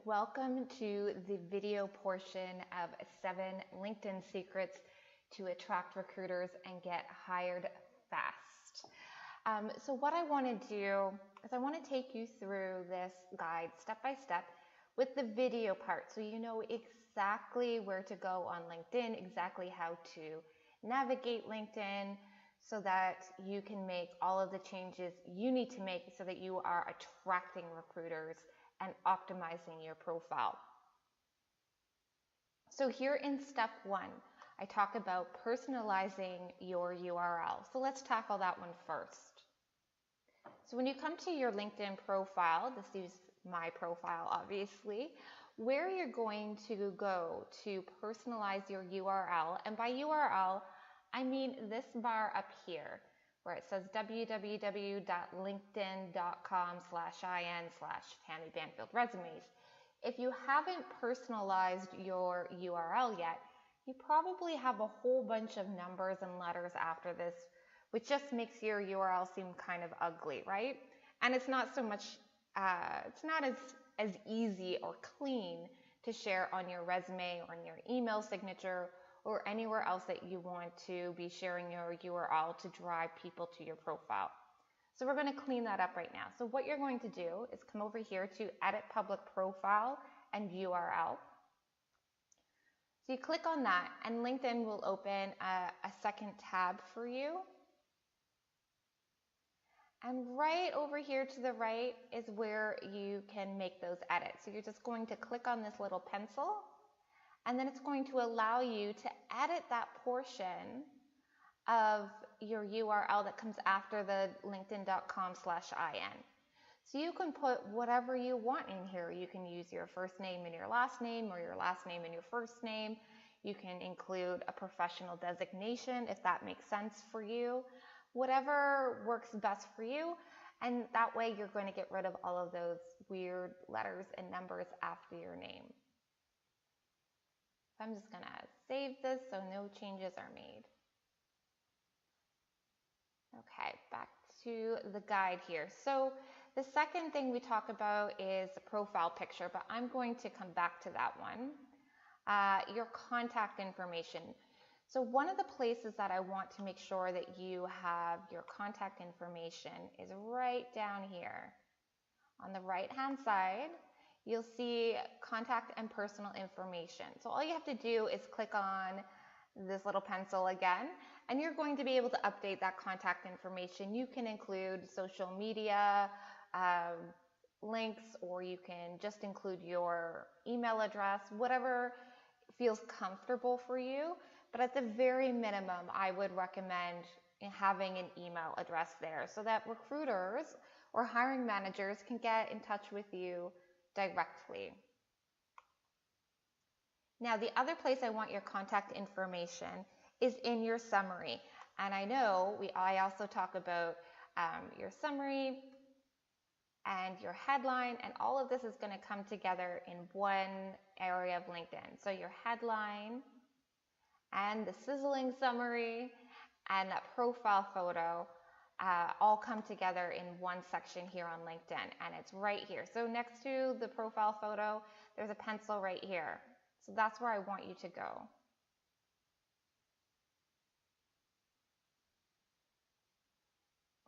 welcome to the video portion of 7 LinkedIn secrets to attract recruiters and get hired fast. So what I want to do is I want to take you through this guide step by step with the video part so you know exactly where to go on LinkedIn, exactly how to navigate LinkedIn so that you can make all of the changes you need to make so that you are attracting recruiters and optimizing your profile. So here in step 1, I talk about personalizing your URL. So let's tackle that one first. So when you come to your LinkedIn profile, this is my profile obviously, where you're going to go to personalize your URL, and by URL, I mean this bar up here where it says www.linkedin.com/in/Tammy Banfield resumes. If you haven't personalized your URL yet, you probably have a whole bunch of numbers and letters after this, which just makes your URL seem kind of ugly, right? And it's not so much, it's not as easy or clean to share on your resume or in your email signature or anywhere else that you want to be sharing your URL to drive people to your profile. So we're going to clean that up right now. So what you're going to do is come over here to Edit Public Profile and URL. So you click on that and LinkedIn will open a second tab for you. And right over here to the right is where you can make those edits. So you're just going to click on this little pencil, and then it's going to allow you to edit that portion of your URL that comes after the linkedin.com/in. So you can put whatever you want in here. You can use your first name and your last name, or your last name and your first name. You can include a professional designation if that makes sense for you. Whatever works best for you, and that way you're going to get rid of all of those weird letters and numbers after your name. So I'm just going to save this so no changes are made. Okay, back to the guide here. So the second thing we talk about is the profile picture, but I'm going to come back to that one. Your contact information. So one of the places that I want to make sure that you have your contact information is right down here. On the right hand side, you'll see contact and personal information. So all you have to do is click on this little pencil again, and you're going to be able to update that contact information. You can include social media links, or you can just include your email address, whatever feels comfortable for you. But at the very minimum, I would recommend having an email address there so that recruiters or hiring managers can get in touch with you directly. Now, the other place I want your contact information is in your summary. And I know I also talk about your summary and your headline, and all of this is going to come together in one area of LinkedIn. So your headline and the sizzling summary and that profile photo all come together in one section here on LinkedIn, and it's right here. So next to the profile photo, there's a pencil right here. So that's where I want you to go.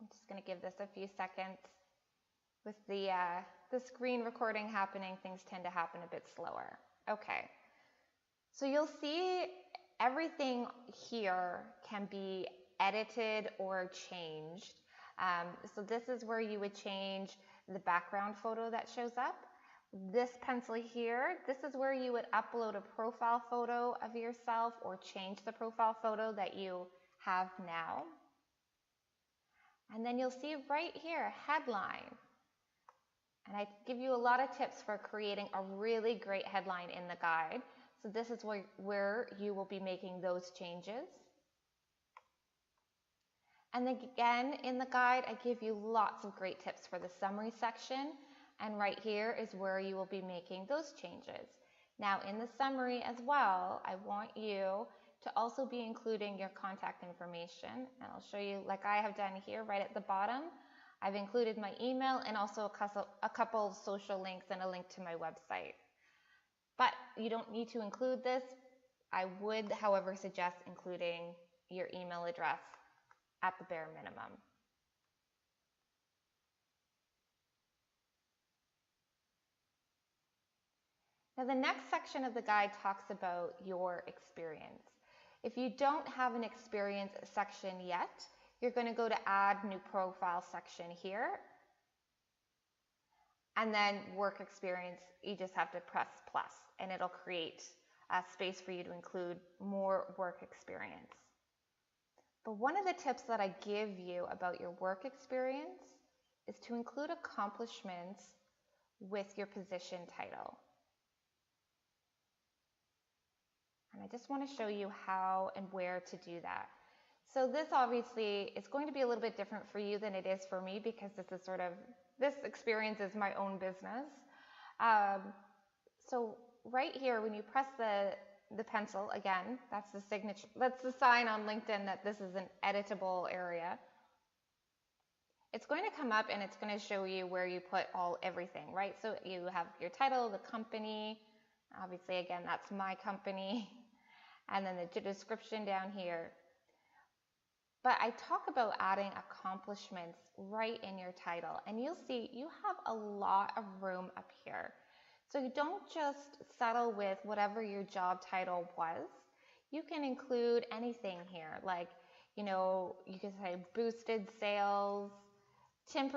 I'm just going to give this a few seconds. With the screen recording happening, things tend to happen a bit slower. Okay, so you'll see everything here can be edited or changed. So this is where you would change the background photo that shows up. This pencil here, this is where you would upload a profile photo of yourself or change the profile photo that you have now. And then you'll see right here, headline. And I give you a lot of tips for creating a really great headline in the guide. So this is where you will be making those changes. And then again, in the guide, I give you lots of great tips for the summary section. And right here is where you will be making those changes. Now in the summary as well, I want you to also be including your contact information. And I'll show you, like I have done here right at the bottom, I've included my email and also a couple of social links and a link to my website. But you don't need to include this. I would, however, suggest including your email address at the bare minimum. Now, the next section of the guide talks about your experience. If you don't have an experience section yet, you're going to go to add new profile section here. And then work experience, you just have to press plus and it'll create a space for you to include more work experience. But one of the tips that I give you about your work experience is to include accomplishments with your position title. And I just want to show you how and where to do that. So this obviously is going to be a little bit different for you than it is for me, because this experience is my own business. So right here, when you press the pencil, again, that's the signature, that's the sign on LinkedIn that this is an editable area. It's going to come up and it's going to show you where you put everything, right? So you have your title, the company, obviously again, that's my company, and then the description down here. But I talk about adding accomplishments right in your title, and you'll see you have a lot of room up here. So you don't just settle with whatever your job title was. You can include anything here, like, you can say boosted sales 10%,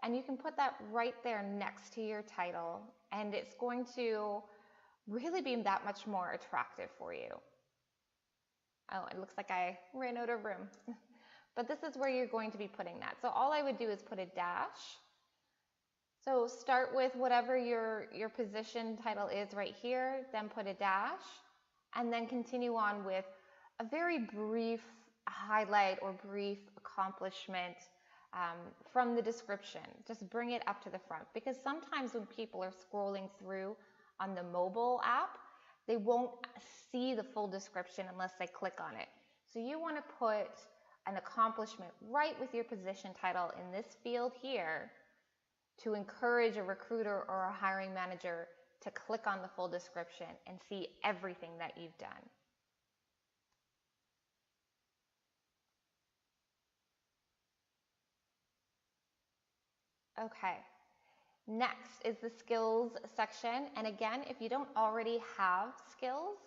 and you can put that right there next to your title, and it's going to really be that much more attractive for you. Oh, it looks like I ran out of room. But this is where you're going to be putting that. So all I would do is put a dash. So start with whatever your position title is right here, then put a dash, and then continue on with a very brief highlight or brief accomplishment from the description. Just bring it up to the front, because sometimes when people are scrolling through on the mobile app, they won't see the full description unless they click on it. So you want to put an accomplishment right with your position title in this field here to encourage a recruiter or a hiring manager to click on the full description and see everything that you've done. Okay, next is the skills section. And again, if you don't already have skills,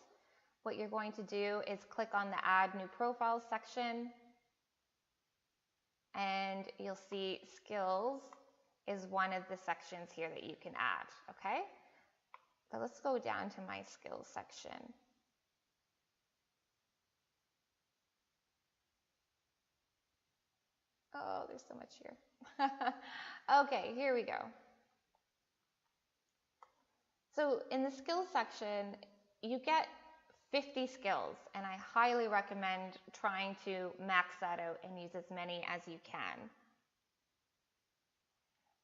what you're going to do is click on the add new profile section, and you'll see skills is one of the sections here that you can add, okay? So let's go down to my skills section. Oh, there's so much here. Okay, here we go. So in the skills section, you get 50 skills, and I highly recommend trying to max that out and use as many as you can.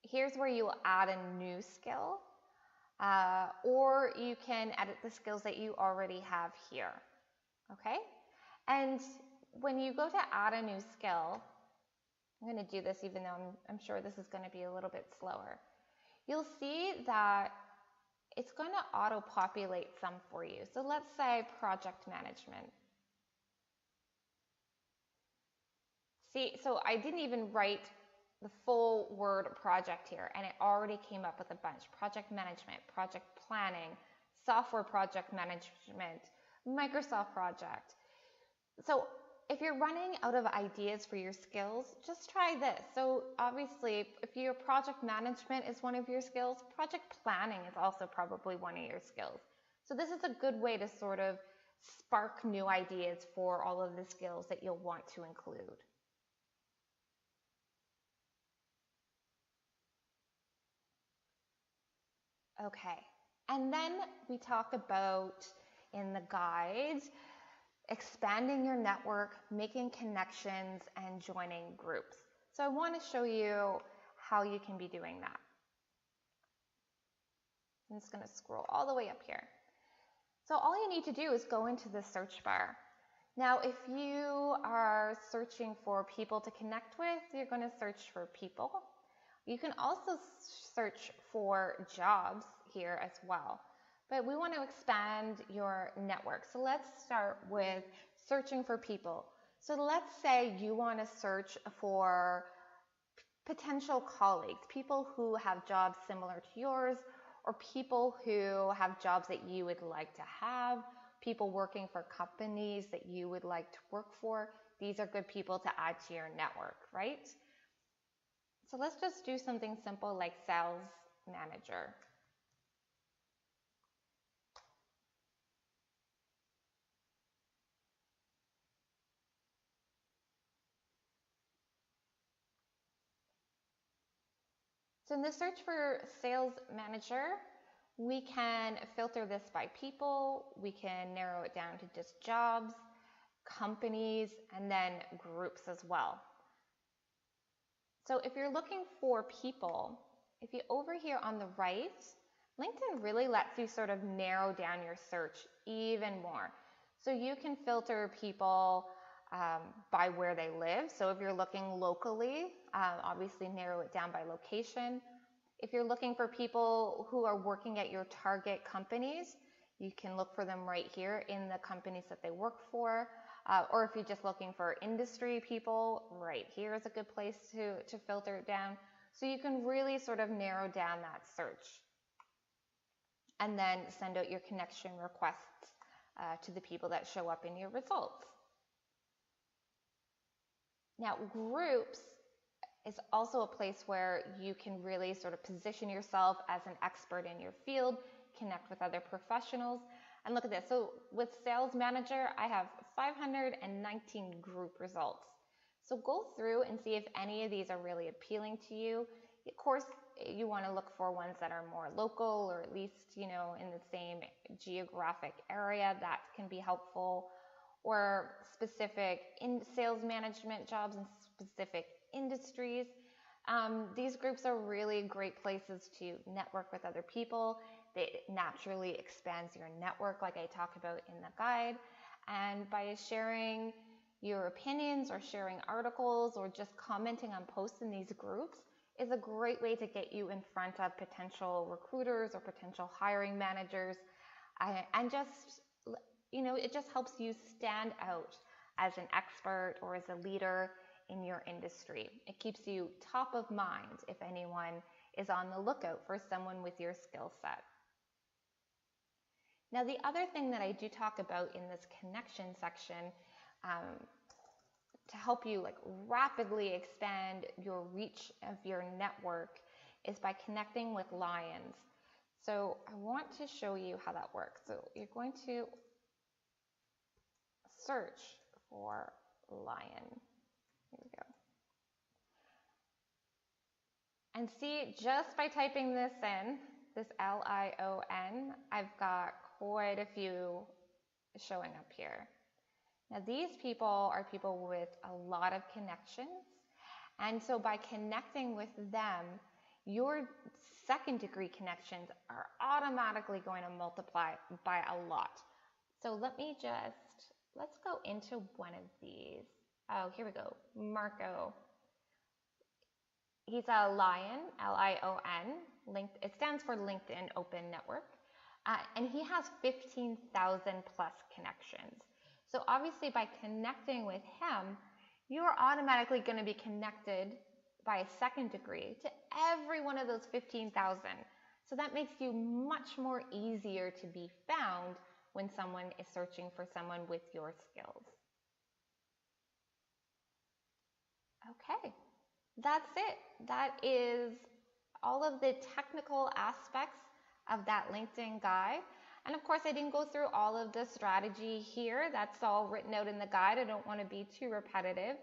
Here's where you'll add a new skill, or you can edit the skills that you already have here, okay? And when you go to add a new skill, I'm going to do this even though I'm sure this is going to be a little bit slower. You'll see that it's going to auto-populate some for you. So let's say project management. See, so I didn't even write the full word project here, and it already came up with a bunch. Project management, project planning, software project management, Microsoft project. So if you're running out of ideas for your skills, just try this. So obviously, if your project management is one of your skills, project planning is also probably one of your skills. So this is a good way to sort of spark new ideas for all of the skills that you'll want to include. Okay, and then we talk about in the guide expanding your network, making connections, and joining groups. So I want to show you how you can be doing that. I'm just going to scroll all the way up here. So all you need to do is go into the search bar. Now, if you are searching for people to connect with, you're going to search for people. You can also search for jobs here as well. But we want to expand your network. So let's start with searching for people. So let's say you want to search for potential colleagues, people who have jobs similar to yours, or people who have jobs that you would like to have, people working for companies that you would like to work for. These are good people to add to your network, right? So let's just do something simple like sales manager. So in the search for sales manager, we can filter this by people, we can narrow it down to just jobs, companies, and then groups as well. So if you're looking for people, if you over here on the right, LinkedIn really lets you sort of narrow down your search even more. So you can filter people by where they live. So if you're looking locally, obviously narrow it down by location. If you're looking for people who are working at your target companies, you can look for them right here in the companies that they work for. Or if you're just looking for industry people, right here is a good place to filter it down. So you can really sort of narrow down that search and then send out your connection requests to the people that show up in your results. Now, groups is also a place where you can really sort of position yourself as an expert in your field, connect with other professionals. And look at this. So with Sales Manager, I have 519 group results. So go through and see if any of these are really appealing to you. Of course, you want to look for ones that are more local or at least, in the same geographic area. That can be helpful. Or specific in sales management jobs in specific industries. These groups are really great places to network with other people. It naturally expands your network like I talk about in the guide. And by sharing your opinions or sharing articles or just commenting on posts in these groups is a great way to get you in front of potential recruiters or potential hiring managers. And just, it just helps you stand out as an expert or as a leader in your industry. It keeps you top of mind if anyone is on the lookout for someone with your skill set. Now, the other thing that I do talk about in this connection section to help you rapidly expand your reach of your network is by connecting with lions. So I want to show you how that works. So you're going to search for lion. Here we go. And see, just by typing this in, this L-I-O-N, I've got quite a few showing up here. Now, these people are people with a lot of connections. And so by connecting with them, your second degree connections are automatically going to multiply by a lot. So let's go into one of these. Oh, here we go. Marco. He's a lion, L-I-O-N. It stands for LinkedIn Open Network. And he has 15,000 plus connections. So obviously by connecting with him, you're automatically going to be connected by a second degree to every one of those 15,000. So that makes you much more easier to be found when someone is searching for someone with your skills. Okay, that's it. That is all of the technical aspects of that LinkedIn guide. And of course, I didn't go through all of the strategy here. That's all written out in the guide. I don't want to be too repetitive,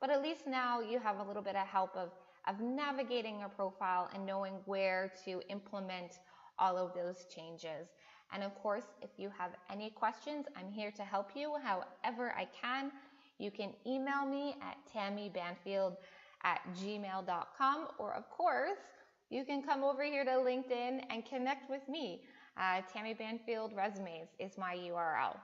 but at least now you have a little bit of help of navigating your profile and knowing where to implement all of those changes. And of course, if you have any questions, I'm here to help you however I can. You can email me at tammybanfield@gmail.com, or of course, you can come over here to LinkedIn and connect with me. Tammy Banfield Resumes is my URL.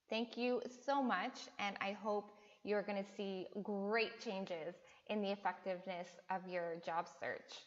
Thank you so much, and I hope you're going to see great changes in the effectiveness of your job search.